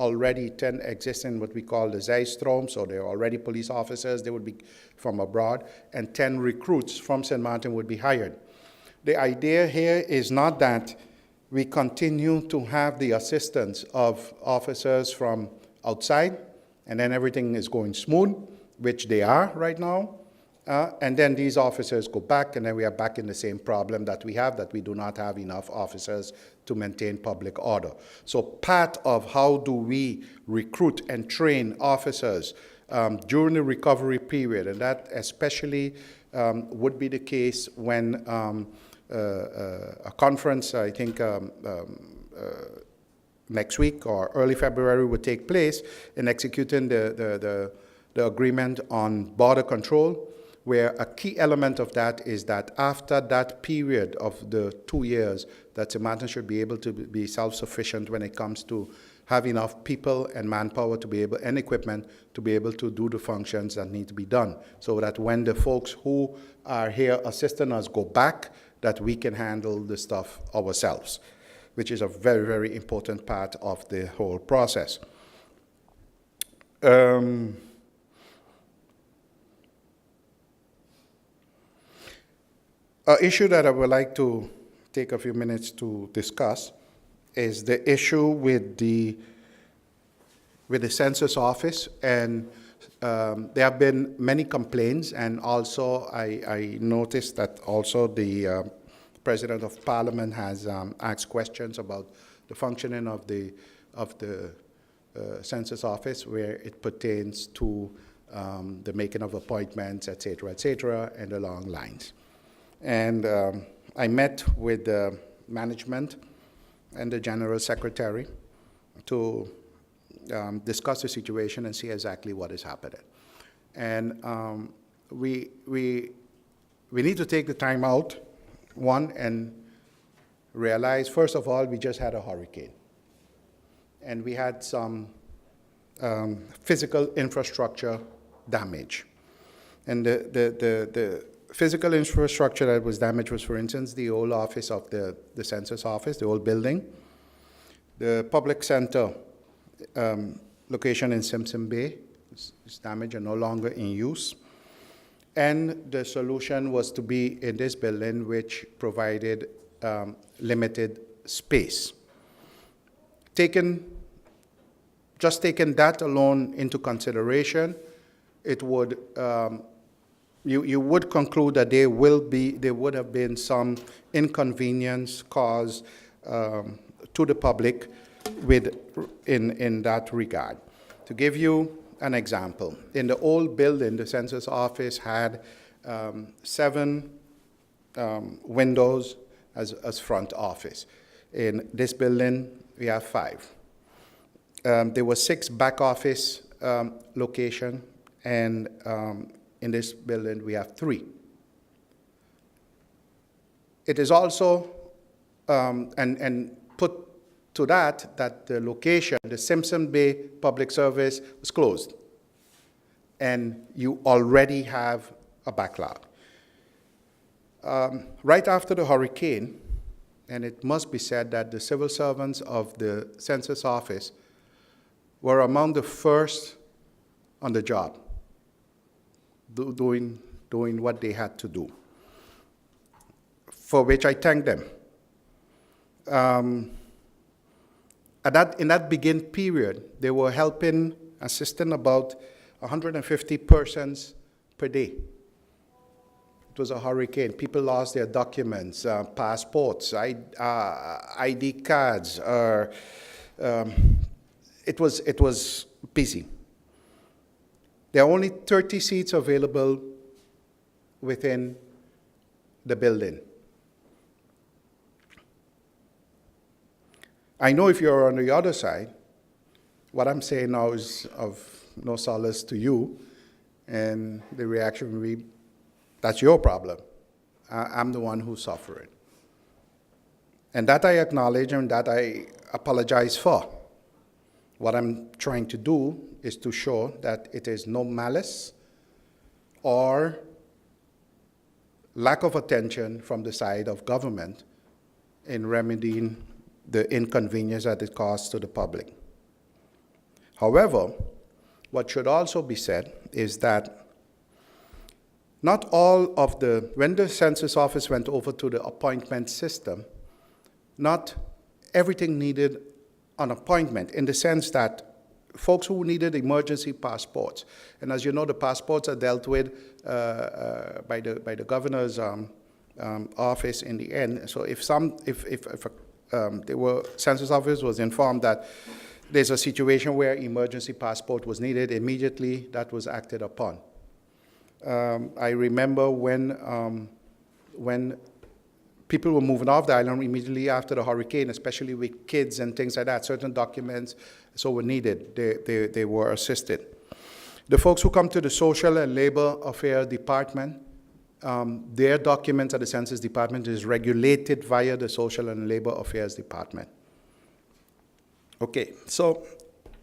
existing what we call the Zijstroom, so they're already police officers, they would be from abroad, and 10 recruits from St. Martin would be hired. The idea here is not that we continue to have the assistance of officers from outside, and then everything is going smooth, which they are right now. And then these officers go back, and then we are back in the same problem that we have, that we do not have enough officers to maintain public order. So part of how do we recruit and train officers during the recovery period, and that especially would be the case when a conference, I think next week or early February would take place in executing the agreement on border control, where a key element of that is that after that period of the 2 years, that St. Martin should be able to be self-sufficient when it comes to have enough people and manpower to be able, and equipment to be able to do the functions that need to be done, so that when the folks who are here assisting us go back, that we can handle the stuff ourselves, which is a very, very important part of the whole process. An issue that I would like to take a few minutes to discuss is the issue with the census office, and there have been many complaints, and also I noticed that also the President of Parliament has asked questions about the functioning of the census office, where it pertains to the making of appointments, et cetera, and along lines. And I met with the management and the General Secretary to discuss the situation and see exactly what is happening. And we need to take the time out, one, and realize, first of all, we just had a hurricane. And we had some physical infrastructure damage. And the physical infrastructure that was damaged was, for instance, the old office of the census office, the old building, the public center location in Simpson Bay is damaged and no longer in use. And the solution was to be in this building, which provided limited space. Just taking that alone into consideration, it would you would conclude that there would have been some inconvenience caused to the public in that regard. To give you an example, in the old building, the census office had 7 windows as front office. In this building, we have 5. There were 6 back office location, and in this building, we have 3. It is also, and put to that the location, the Simpson Bay Public Service, was closed. And you already have a backlog. Right after the hurricane, and it must be said that the civil servants of the census office were among the first on the job, doing what they had to do, for which I thank them. In that begin period, they were assisting about 150 persons per day. It was a hurricane. People lost their documents, passports, ID cards. It was busy. There are only 30 seats available within the building. I know if you're on the other side, what I'm saying now is of no solace to you, and the reaction will be, that's your problem. I'm the one who's suffering. And that I acknowledge and that I apologize for. What I'm trying to do is to show that it is no malice or lack of attention from the side of government in remedying the inconvenience that it caused to the public. However, what should also be said is that not all of when the census office went over to the appointment system, not everything needed an appointment, in the sense that folks who needed emergency passports. And as you know, the passports are dealt with by the governor's office in the end. So if the census office was informed that there's a situation where emergency passport was needed, immediately that was acted upon. I remember when people were moving off the island immediately after the hurricane, especially with kids and things like that, certain documents were needed. They were assisted. The folks who come to the Social and Labor Affairs Department, their documents at the Census Department is regulated via the Social and Labor Affairs Department. Okay, so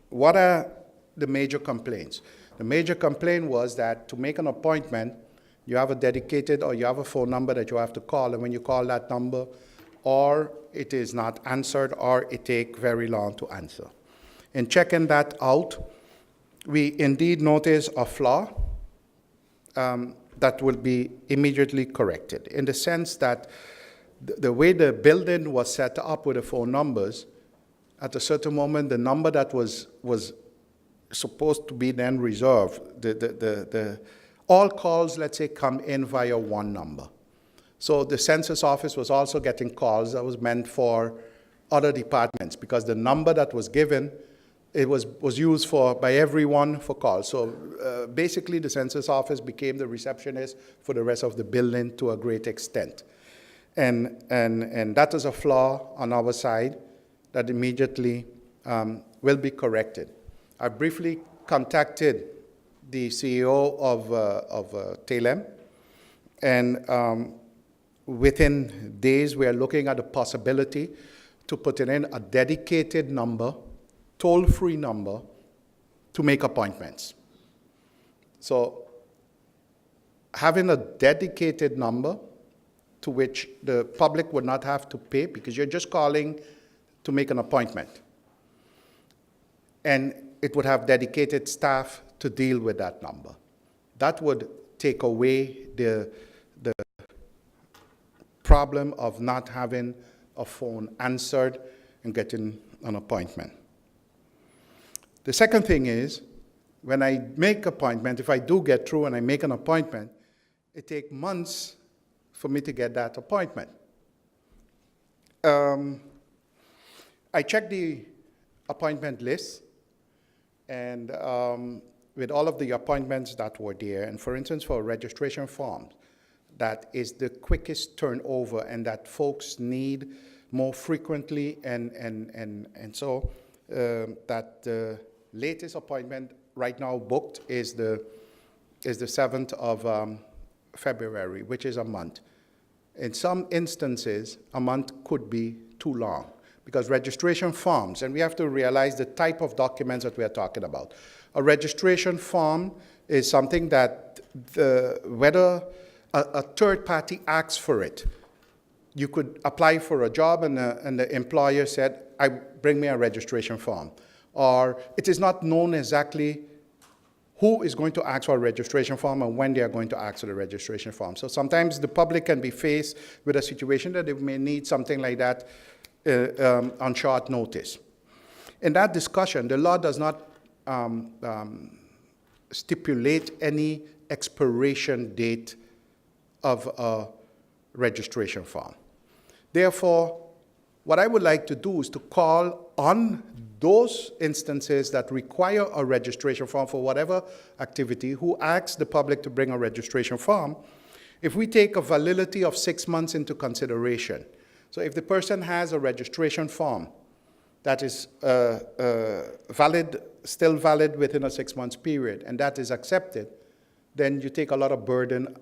what are the major complaints? The major complaint was that to make an appointment, you have a dedicated or you have a phone number that you have to call, and when you call that number, or it is not answered or it takes very long to answer. In checking that out, we indeed notice a flaw that will be immediately corrected, in the sense that the way the building was set up with the phone numbers, at a certain moment, the number that was supposed to be then reserved, all calls, let's say, come in via one number. So the census office was also getting calls that was meant for other departments, because the number that was given, it was used by everyone for calls. So basically, the census office became the receptionist for the rest of the building to a great extent. And that is a flaw on our side that immediately will be corrected. I briefly contacted the CEO of TALEM, and within days we are looking at the possibility to put in a dedicated number, toll-free number, to make appointments. So having a dedicated number to which the public would not have to pay, because you're just calling to make an appointment. And it would have dedicated staff to deal with that number. That would take away the problem of not having a phone answered and getting an appointment. The second thing is, when I make an appointment, if I do get through and I make an appointment, it takes months for me to get that appointment. I checked the appointment list, and with all of the appointments that were there, and for instance, for registration forms, that is the quickest turnover and that folks need more frequently, and so that the latest appointment right now booked is the 7th of February, which is a month. In some instances, a month could be too long, because registration forms, and we have to realize the type of documents that we are talking about. A registration form is something that whether a third party asks for it, you could apply for a job and the employer said, bring me a registration form. Or it is not known exactly who is going to ask for a registration form and when they are going to ask for the registration form. So sometimes the public can be faced with a situation that they may need something like that on short notice. In that discussion, the law does not stipulate any expiration date of a registration form. Therefore, what I would like to do is to call on those instances that require a registration form for whatever activity, who asks the public to bring a registration form, if we take a validity of 6 months into consideration. So if the person has a registration form that is still valid within a 6 months period, and that is accepted, then you take a lot of burden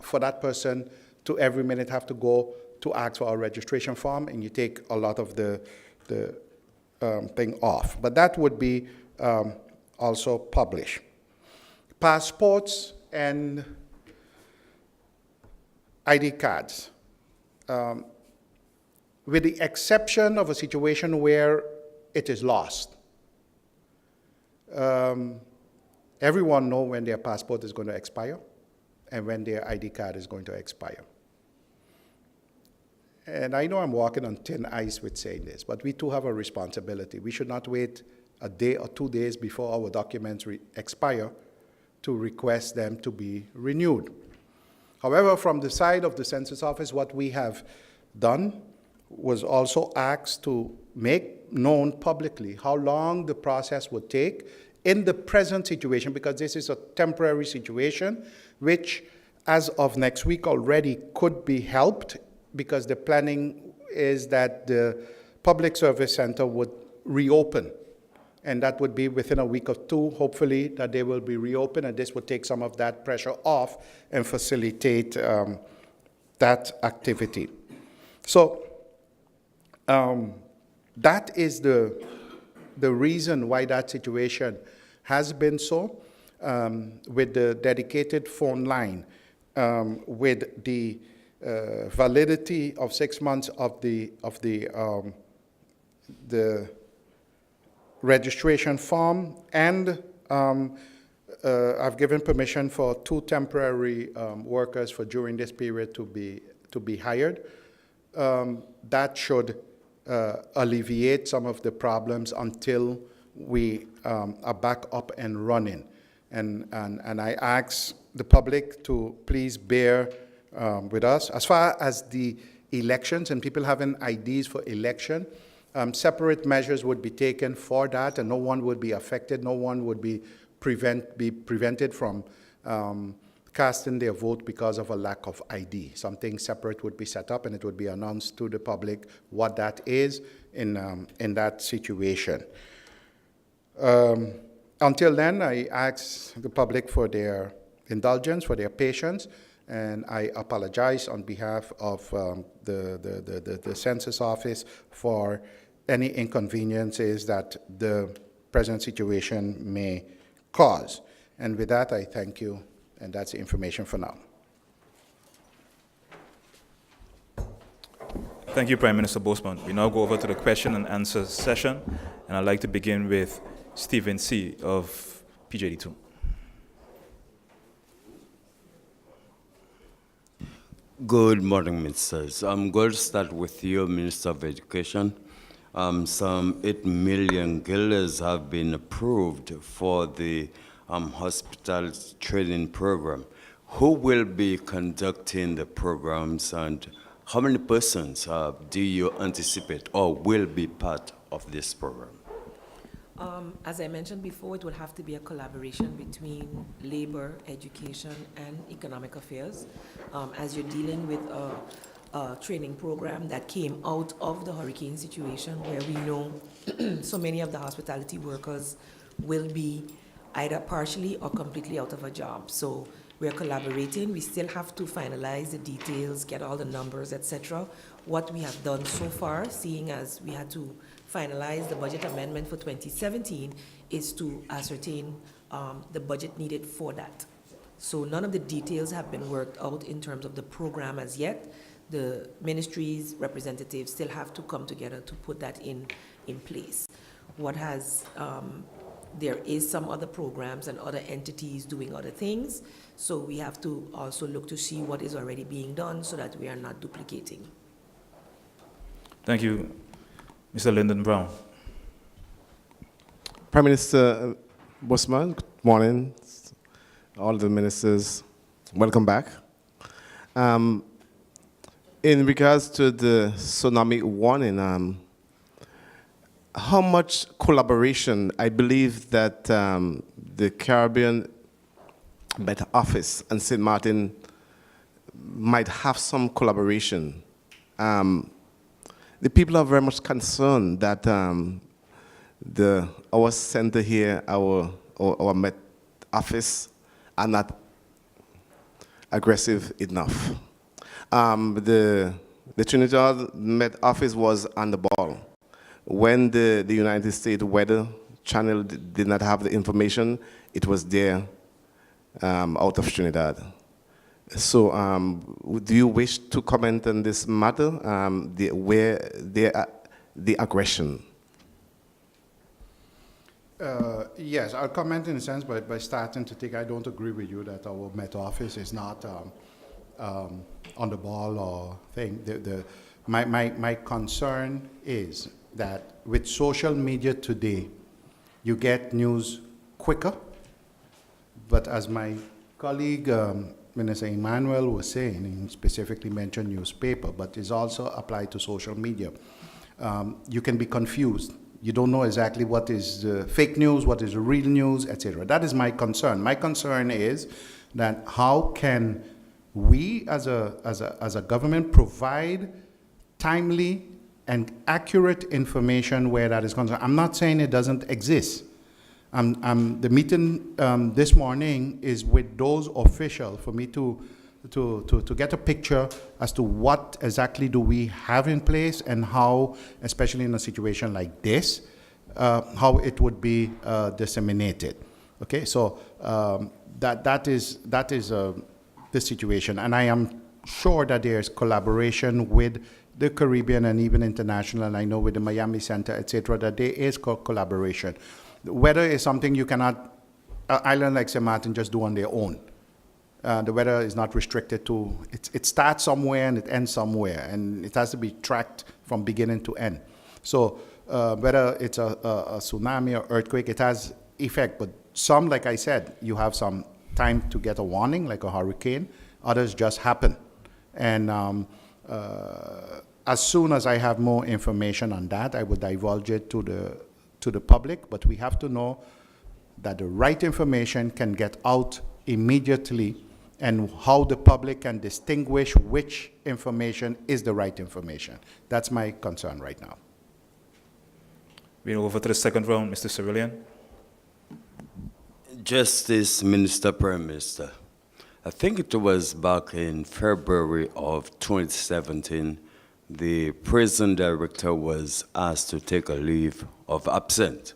for that person to every minute have to go to ask for a registration form, and you take a lot of the thing off. But that would be also published. Passports and ID cards. With the exception of a situation where it is lost. Everyone knows when their passport is going to expire and when their ID card is going to expire. And I know I'm walking on thin ice with saying this, but we too have a responsibility. We should not wait a day or 2 days before our documents expire to request them to be renewed. However, from the side of the Census Office, what we have done was also asked to make known publicly how long the process would take in the present situation, because this is a temporary situation, which as of next week already could be helped, because the planning is that the Public Service Center would reopen. And that would be within a week or two, hopefully, that they will be reopened, and this would take some of that pressure off and facilitate that activity. So that is the reason why that situation has been so, with the dedicated phone line, with the validity of 6 months of the registration form, and I've given permission for 2 temporary workers for during this period to be hired. That should alleviate some of the problems until we are back up and running. And I ask the public to please bear with us. As far as the elections and people having IDs for election, separate measures would be taken for that, and no one would be affected. No one would be prevented from casting their vote because of a lack of ID. Something separate would be set up, and it would be announced to the public what that is in that situation. Until then, I ask the public for their indulgence, for their patience, and I apologize on behalf of the Census Office for any inconveniences that the present situation may cause. And with that, I thank you, and that's the information for now. Thank you, Prime Minister Bosman. We now go over to the question and answer session, and I'd like to begin with Stephen C. of PJD2. Good morning, ministers. I'm going to start with you, Minister of Education. Some 8 million guilders have been approved for the hospital training program. Who will be conducting the programs, and how many persons do you anticipate or will be part of this program? As I mentioned before, it would have to be a collaboration between labor, education, and economic affairs. As you're dealing with a training program that came out of the hurricane situation, where we know so many of the hospitality workers will be either partially or completely out of a job. So we're collaborating. We still have to finalize the details, get all the numbers, etc. What we have done so far, seeing as we had to finalize the budget amendment for 2017, is to ascertain the budget needed for that. So none of the details have been worked out in terms of the program as yet. The ministry's representatives still have to come together to put that in place. There is some other programs and other entities doing other things, so we have to also look to see what is already being done so that we are not duplicating. Thank you. Mr. Lyndon Brown. Prime Minister Bosman, good morning. All the ministers, welcome back. In regards to the tsunami warning, how much collaboration? I believe that the Caribbean Met Office and St. Martin might have some collaboration. The people are very much concerned that our center here, our Met Office, are not aggressive enough. The Trinidad Met Office was on the ball. When the United States Weather Channel did not have the information, it was there out of Trinidad. So do you wish to comment on this matter, the aggression? Yes, I'll comment in a sense by starting to think I don't agree with you that our Met Office is not on the ball or thing. My concern is that with social media today, You get news quicker, but as my colleague, Minister Emmanuel was saying, he specifically mentioned newspaper, but it's also applied to social media. You can be confused. You don't know exactly what is fake news, what is real news, etc. That is my concern. My concern is that how can we as a government provide timely and accurate information where that is concerned. I'm not saying it doesn't exist. The meeting this morning is with those officials for me to get a picture as to what exactly do we have in place and how, especially in a situation like this, how it would be disseminated. Okay, so that is the situation, and I am sure that there is collaboration with the Caribbean and even international, and I know with the Miami Center, etc., that there is collaboration. The weather is something you cannot, an island like St. Martin just do on their own. The weather is not restricted to, it starts somewhere and it ends somewhere, and it has to be tracked from beginning to end. So whether it's a tsunami or earthquake, it has effect, but some, like I said, you have some time to get a warning, like a hurricane. Others just happen. And as soon as I have more information on that, I will divulge it to the public, but we have to know that the right information can get out immediately and how the public can distinguish which information is the right information. That's my concern right now. We're over to the second round, Mr. Cerulean. Justice Minister, Prime Minister, I think it was back in February of 2017, the prison director was asked to take a leave of absence.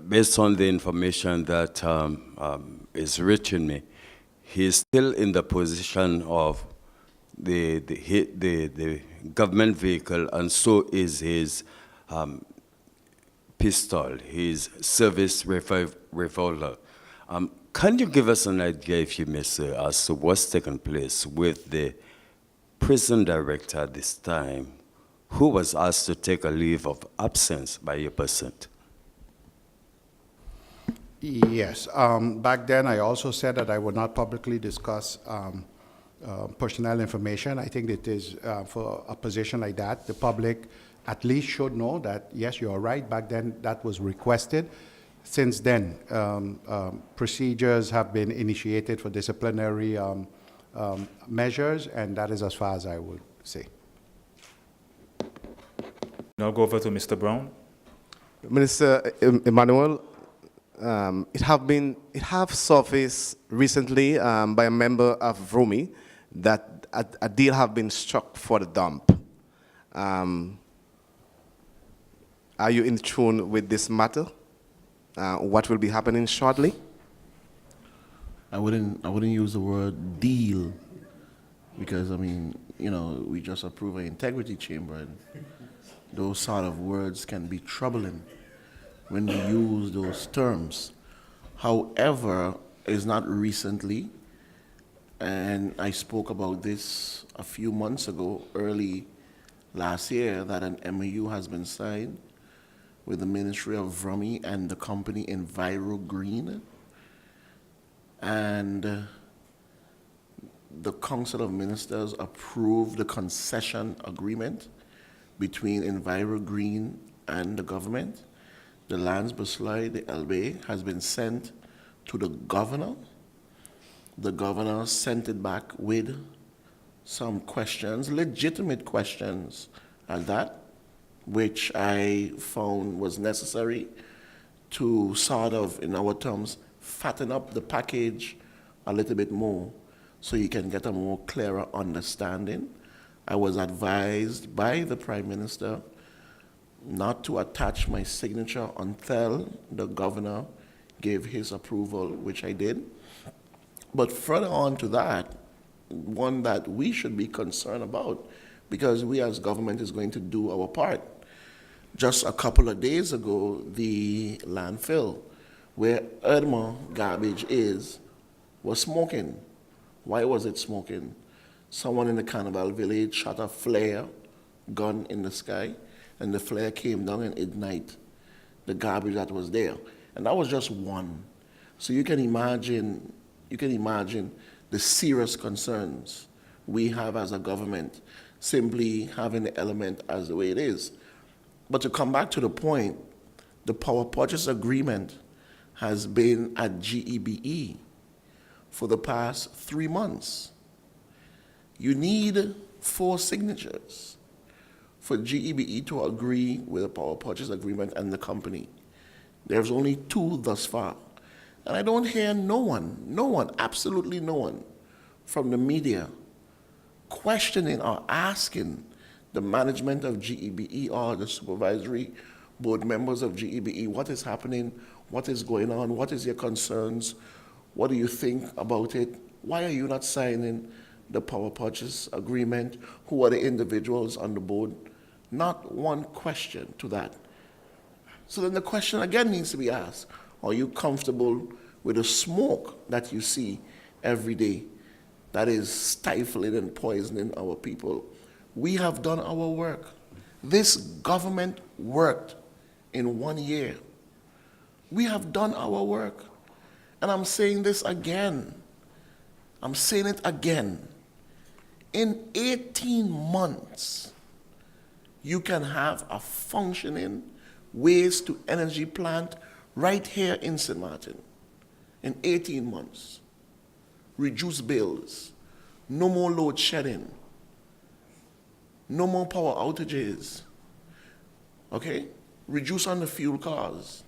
Based on the information that is reaching me, he is still in the position of the government vehicle, and so is his pistol, his service revolver. Can you give us an idea, if you may, sir, as to what's taken place with the prison director at this time, who was asked to take a leave of absence by your person? Yes. Back then, I also said that I would not publicly discuss personnel information. I think it is for a position like that, the public at least should know that, yes, you're right. Back then, that was requested. Since then, procedures have been initiated for disciplinary measures, and that is as far as I would say. Now go over to Mr. Brown. Minister Emmanuel, it have surfaced recently by a member of VROMI that a deal have been struck for the dump. Are you in tune with this matter? What will be happening shortly? I wouldn't use the word deal, because I mean, you know, we just approve an integrity chamber, and those sort of words can be troubling when we use those terms. However, it's not recently, and I spoke about this a few months ago, early last year, that an MOU has been signed with the Ministry of VROMI and the company EnviroGreen. And the Council of Ministers approved the concession agreement between EnviroGreen and the government. The lands beside the Elbe has been sent to the governor. The governor sent it back with some questions, legitimate questions at that, which I found was necessary to sort of, in our terms, fatten up the package a little bit more so you can get a more clearer understanding. I was advised by the Prime Minister not to attach my signature until the governor gave his approval, which I did. But further on to that, one that we should be concerned about, because we as government is going to do our part. Just a couple of days ago, the landfill where Erdma garbage is was smoking. Why was it smoking? Someone in the Carnival village shot a flare gun in the sky, and the flare came down and ignited the garbage that was there. And that was just one. So you can imagine the serious concerns we have as a government simply having the element as the way it is. But to come back to the point, the power purchase agreement has been at GEBE for the past 3 months. You need 4 signatures for GEBE to agree with the power purchase agreement and the company. There's only 2 thus far. And I don't hear no one, absolutely no one from the media questioning or asking the management of GEBE or the supervisory board members of GEBE what is happening, what is going on, what is your concerns, what do you think about it, why are you not signing the power purchase agreement, who are the individuals on the board? Not one question to that. So then the question again needs to be asked, are you comfortable with the smoke that you see every day that is stifling and poisoning our people? We have done our work. This government worked in 1 year. We have done our work. And I'm saying this again. I'm saying it again. In 18 months, you can have a functioning waste-to-energy plant right here in St. Martin. In 18 months. Reduce bills. No more load shedding. No more power outages. Okay? Reduce on the fuel cars.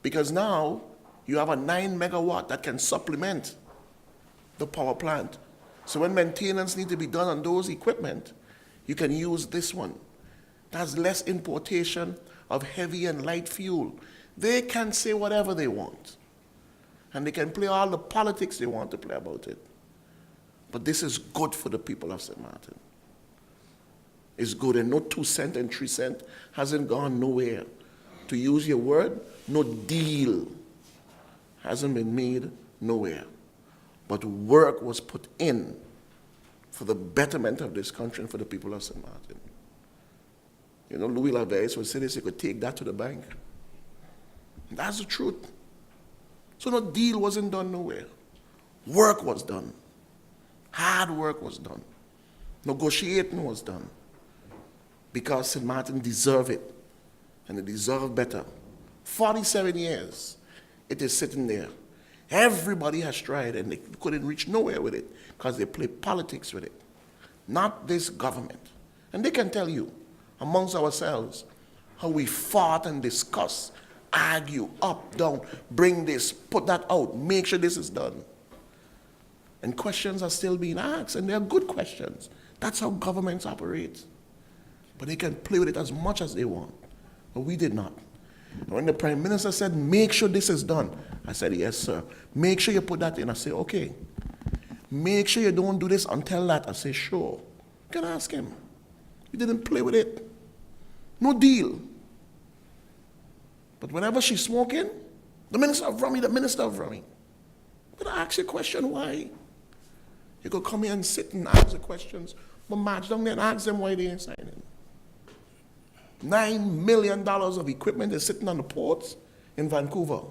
Because now you have a 9 megawatt that can supplement the power plant. So when maintenance needs to be done on those equipment, you can use this one. That's less importation of heavy and light fuel. They can say whatever they want. And they can play all the politics they want to play about it. But this is good for the people of St. Martin. It's good, and no 2 cent and 3 cent hasn't gone nowhere. To use your word, no deal hasn't been made nowhere. But work was put in for the betterment of this country and for the people of St. Martin. You know, Louis Laveille would say this, he could take that to the bank. That's the truth. So no deal wasn't done nowhere. Work was done. Hard work was done. Negotiating was done. Because St. Martin deserved it. And it deserved better. 47 years, it is sitting there. Everybody has tried and they couldn't reach nowhere with it because they play politics with it. Not this government. And they can tell you, amongst ourselves, how we fought and discussed, argue, up, down, bring this, put that out, make sure this is done. And questions are still being asked, and they're good questions. That's how governments operate. But they can play with it as much as they want. But we did not. And when the Prime Minister said, make sure this is done, I said, yes, sir. Make sure you put that in. I said, okay. Make sure you don't do this until that. I said, sure. You can ask him. He didn't play with it. No deal. But whenever she's smoking, the Minister of Rummy. But I ask you a question, why? You could come here and sit and ask the questions, but march down there and ask them why they ain't signing. $9 million of equipment is sitting on the ports in Vancouver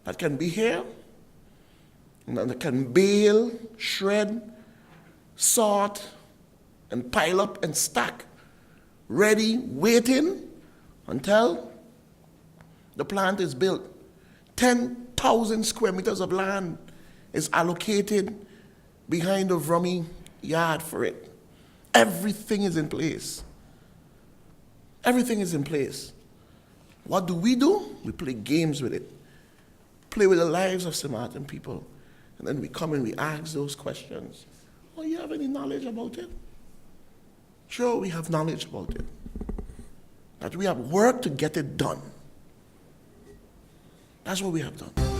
that can be here, and that can bale, shred, sort, and pile up and stack, ready, waiting until the plant is built. 10,000 square meters of land is allocated behind the Rummy yard for it. Everything is in place. Everything is in place. What do? We play games with it. Play with the lives of St. Martin people. And then we come and we ask those questions. Oh, you have any knowledge about it? Sure, we have knowledge about it. That we have worked to get it done. That's what we have done.